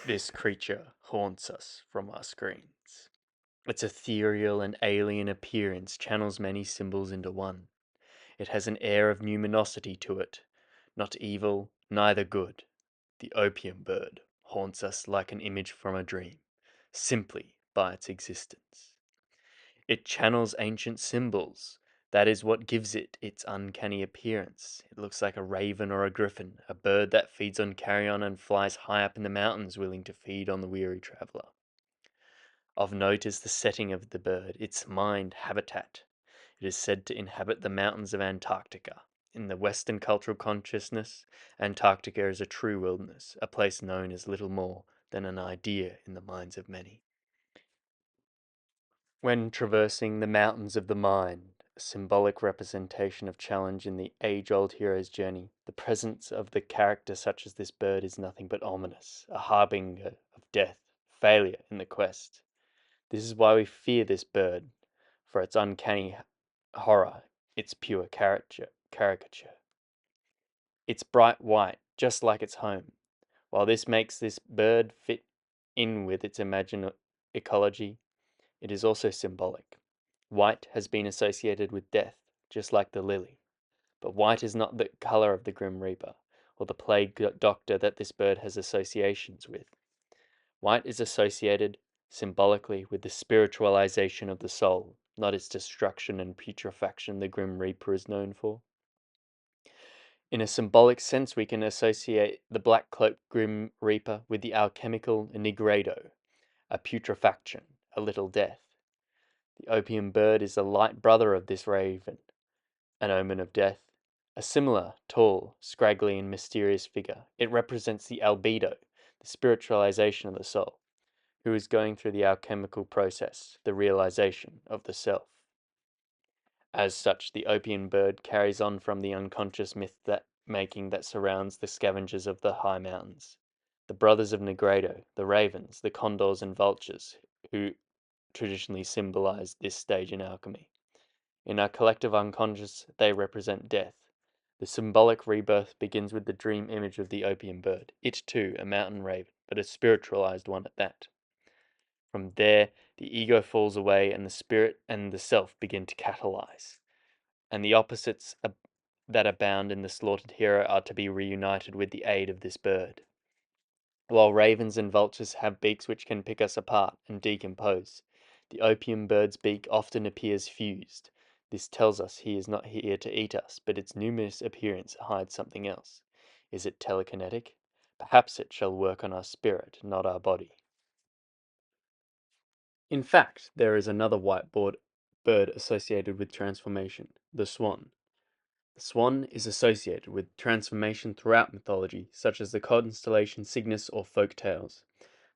This creature haunts us from our screens. Its ethereal and alien appearance channels many symbols into one. It has an air of numinosity to it, not evil, neither good. The opium bird haunts us like an image from a dream, simply by its existence. It channels ancient symbols. That is what gives it its uncanny appearance. It looks like a raven or a griffin, a bird that feeds on carrion and flies high up in the mountains, willing to feed on the weary traveler. Of note is the setting of the bird, its mind habitat. It is said to inhabit the mountains of Antarctica. In the Western cultural consciousness, Antarctica is a true wilderness, a place known as little more than an idea in the minds of many. When traversing the mountains of the mind, a symbolic representation of challenge in the age-old hero's journey, the presence of the character such as this bird is nothing but ominous, a harbinger of death, failure in the quest. This is why we fear this bird, for its uncanny horror, its pure caricature. It's bright white, just like its home. While this makes this bird fit in with its imagined ecology, it is also symbolic. White has been associated with death, just like the lily. But white is not the color of the Grim Reaper, or the plague doctor that this bird has associations with. White is associated symbolically with the spiritualization of the soul, not its destruction and putrefaction the Grim Reaper is known for. In a symbolic sense, we can associate the black cloaked Grim Reaper with the alchemical nigredo, a putrefaction, a little death. The opium bird is the light brother of this raven, an omen of death. A similar, tall, scraggly, and mysterious figure, it represents the albedo, the spiritualization of the soul, who is going through the alchemical process, the realization of the self. As such, the opium bird carries on from the unconscious myth-making that surrounds the scavengers of the high mountains, the brothers of Negredo, the ravens, the condors and vultures, who traditionally symbolize this stage in alchemy. In our collective unconscious, they represent death. The symbolic rebirth begins with the dream image of the opium bird, it too a mountain raven, but a spiritualized one at that. From there, the ego falls away and the spirit and the self begin to catalyze. And the opposites that abound in the slaughtered hero are to be reunited with the aid of this bird. While ravens and vultures have beaks which can pick us apart and decompose, the opium bird's beak often appears fused. This tells us he is not here to eat us, but its numerous appearance hides something else. Is it telekinetic? Perhaps it shall work on our spirit, not our body. In fact, there is another whiteboard bird associated with transformation, the swan. The swan is associated with transformation throughout mythology, such as the constellation Cygnus or folk tales.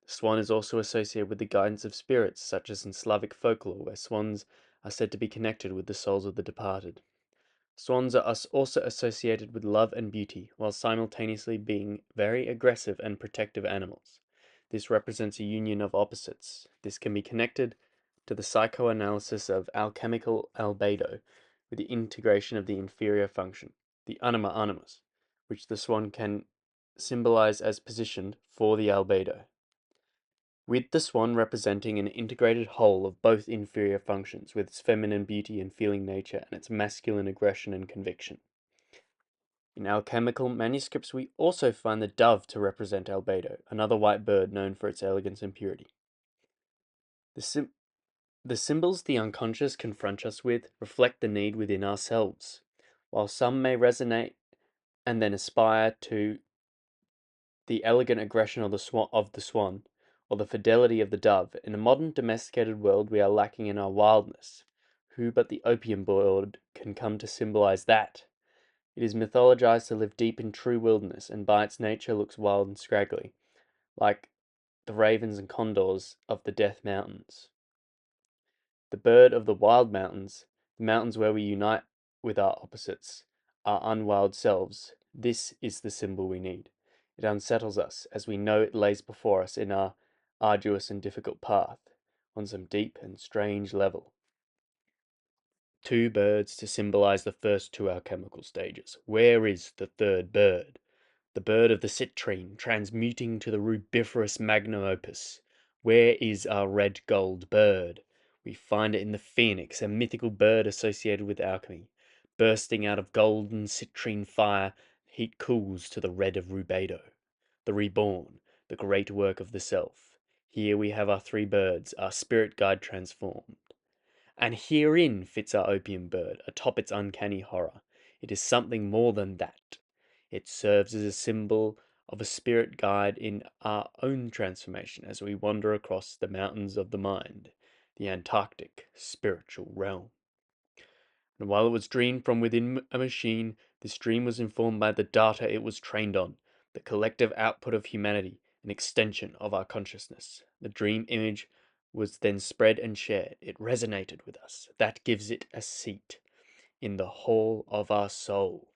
The swan is also associated with the guidance of spirits, such as in Slavic folklore, where swans are said to be connected with the souls of the departed. Swans are also associated with love and beauty, while simultaneously being very aggressive and protective animals. This represents a union of opposites. This can be connected to the psychoanalysis of alchemical albedo, with the integration of the inferior function, the anima animus, which the swan can symbolize as positioned for the albedo, with the swan representing an integrated whole of both inferior functions, with its feminine beauty and feeling nature and its masculine aggression and conviction. In alchemical manuscripts, we also find the dove to represent albedo, another white bird known for its elegance and purity. The symbols the unconscious confront us with reflect the need within ourselves. While some may resonate and then aspire to the elegant aggression of the swan, or the fidelity of the dove, in a modern domesticated world we are lacking in our wildness. Who but the opium bird can come to symbolize that? It is mythologized to live deep in true wilderness, and by its nature looks wild and scraggly, like the ravens and condors of the Death Mountains. The bird of the wild mountains, the mountains where we unite with our opposites, our unwild selves, this is the symbol we need. It unsettles us, as we know it lays before us in our arduous and difficult path, on some deep and strange level. Two birds to symbolize the first two alchemical stages. Where is the third bird? The bird of the citrine, transmuting to the rubiferous magnum opus. Where is our red gold bird? We find it in the phoenix, a mythical bird associated with alchemy. Bursting out of golden citrine fire, heat cools to the red of rubedo. The reborn, the great work of the self. Here we have our three birds, our spirit guide transformed. And herein fits our opium bird, atop its uncanny horror. It is something more than that. It serves as a symbol of a spirit guide in our own transformation as we wander across the mountains of the mind, the Antarctic spiritual realm. And while it was dreamed from within a machine, this dream was informed by the data it was trained on, the collective output of humanity, an extension of our consciousness. The dream image was then spread and shared. It resonated with us. That gives it a seat in the hall of our soul.